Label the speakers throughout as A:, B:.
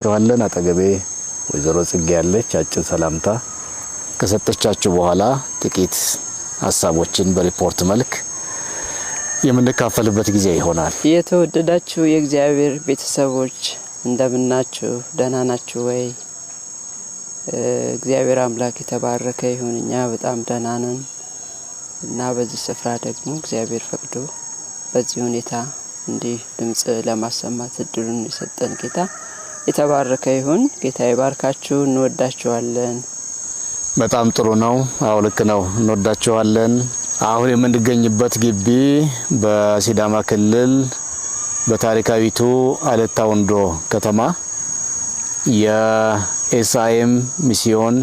A: ጆሃለን አጠገቤ ወይዘሮ ጽጌ ያለች አጭር ሰላምታ ከሰጠቻችሁ በኋላ ጥቂት ሐሳቦችን በሪፖርት መልክ የምንካፈልበት ጊዜ ይሆናል።
B: የተወደዳችሁ የእግዚአብሔር ቤተሰቦች እንደምናችሁ ደህና ናችሁ ወይ? እግዚአብሔር አምላክ የተባረከ ይሁን። እኛ በጣም ደህና ነን እና በዚህ ስፍራ ደግሞ እግዚአብሔር ፈቅዶ በዚህ ሁኔታ እንዲህ ድምጽ ለማሰማት እድሉን የሰጠን ጌታ የተባረከ ይሁን። ጌታ ይባርካችሁ። እንወዳችኋለን።
A: በጣም ጥሩ ነው። አዎ ልክ ነው። እንወዳችኋለን። አሁን የምንገኝበት ግቢ በሲዳማ ክልል በታሪካዊቱ አለታ ወንዶ ከተማ የኤስአይኤም ሚስዮን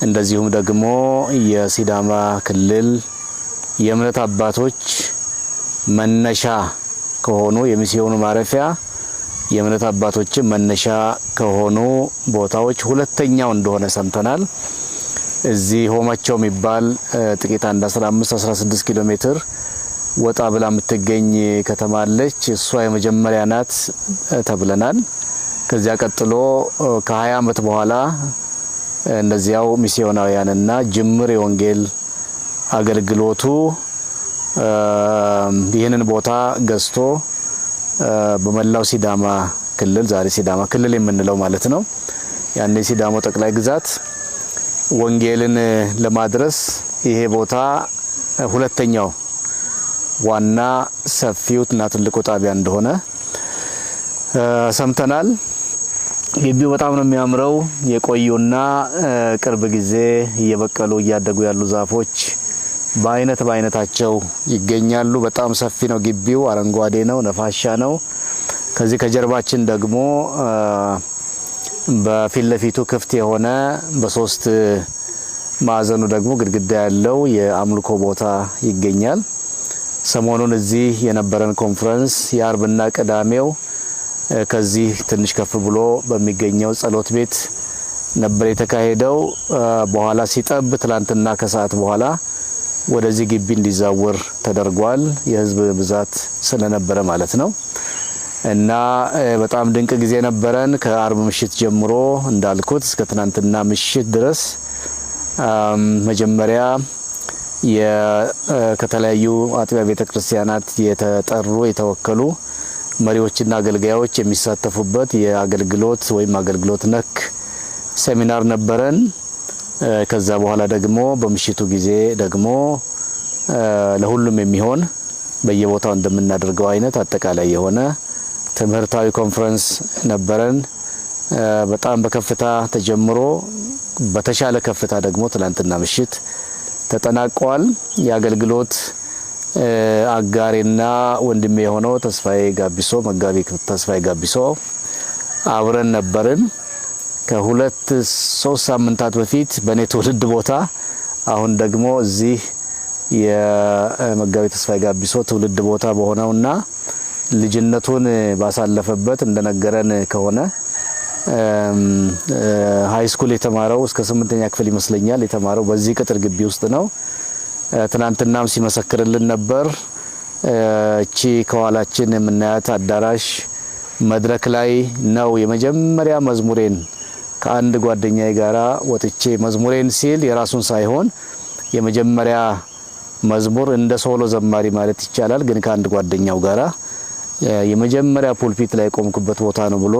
A: እንደዚሁም ደግሞ የሲዳማ ክልል የእምነት አባቶች መነሻ ከሆኑ የሚስዮኑ ማረፊያ የእምነት አባቶች መነሻ ከሆኑ ቦታዎች ሁለተኛው እንደሆነ ሰምተናል። እዚህ ሆማቸው የሚባል ጥቂት 15-16 ኪሎ ሜትር ወጣ ብላ የምትገኝ ከተማ አለች። እሷ የመጀመሪያ ናት ተብለናል። ከዚያ ቀጥሎ ከ20 ዓመት በኋላ እንደዚያው ሚስዮናውያንና ጅምር የወንጌል አገልግሎቱ ይህንን ቦታ ገዝቶ በመላው ሲዳማ ክልል ዛሬ ሲዳማ ክልል የምንለው ማለት ነው ያኔ ሲዳሞ ጠቅላይ ግዛት ወንጌልን ለማድረስ ይሄ ቦታ ሁለተኛው ዋና ሰፊውና ትልቁ ጣቢያ እንደሆነ ሰምተናል። ግቢው በጣም ነው የሚያምረው። የቆዩና ቅርብ ጊዜ እየበቀሉ እያደጉ ያሉ ዛፎች በአይነታቸው ይገኛሉ። በጣም ሰፊ ነው ግቢው፣ አረንጓዴ ነው፣ ነፋሻ ነው። ከዚህ ከጀርባችን ደግሞ በፊት ለፊቱ ክፍት የሆነ በሶስት ማዕዘኑ ደግሞ ግድግዳ ያለው የአምልኮ ቦታ ይገኛል። ሰሞኑን እዚህ የነበረን ኮንፈረንስ የአርብና ቅዳሜው ከዚህ ትንሽ ከፍ ብሎ በሚገኘው ጸሎት ቤት ነበር የተካሄደው። በኋላ ሲጠብ ትላንትና ከሰዓት በኋላ ወደዚህ ግቢ እንዲዛወር ተደርጓል። የህዝብ ብዛት ስለነበረ ማለት ነው። እና በጣም ድንቅ ጊዜ ነበረን። ከአርብ ምሽት ጀምሮ እንዳልኩት እስከ ትናንትና ምሽት ድረስ መጀመሪያ ከተለያዩ አጥቢያ ቤተክርስቲያናት የተጠሩ የተወከሉ መሪዎችና አገልጋዮች የሚሳተፉበት የአገልግሎት ወይም አገልግሎት ነክ ሴሚናር ነበረን። ከዛ በኋላ ደግሞ በምሽቱ ጊዜ ደግሞ ለሁሉም የሚሆን በየቦታው እንደምናደርገው አይነት አጠቃላይ የሆነ ትምህርታዊ ኮንፈረንስ ነበረን። በጣም በከፍታ ተጀምሮ በተሻለ ከፍታ ደግሞ ትላንትና ምሽት ተጠናቋል። የአገልግሎት አጋሪና ወንድሜ የሆነው ተስፋዬ ጋቢሶ መጋቢ ተስፋዬ ጋቢሶ አብረን ነበርን። ከ2-3 ሳምንታት በፊት በኔ ትውልድ ቦታ አሁን ደግሞ እዚህ የመጋቢ ተስፋዬ ጋቢሶ ትውልድ ቦታ በሆነውና ልጅነቱን ባሳለፈበት እንደነገረን ከሆነ ሃይ ስኩል የተማረው እስከ 8ኛ ክፍል ይመስለኛል የተማረው በዚህ ቅጥር ግቢ ውስጥ ነው። ትናንትናም ሲመሰክርልን ነበር። እቺ ከኋላችን የምናያት አዳራሽ መድረክ ላይ ነው የመጀመሪያ መዝሙሬን ከአንድ ጓደኛዬ ጋራ ወጥቼ መዝሙሬን ሲል የራሱን ሳይሆን የመጀመሪያ መዝሙር እንደ ሶሎ ዘማሪ ማለት ይቻላል፣ ግን ከአንድ ጓደኛው ጋራ የመጀመሪያ ፑልፒት ላይ ቆምኩበት ቦታ ነው ብሎ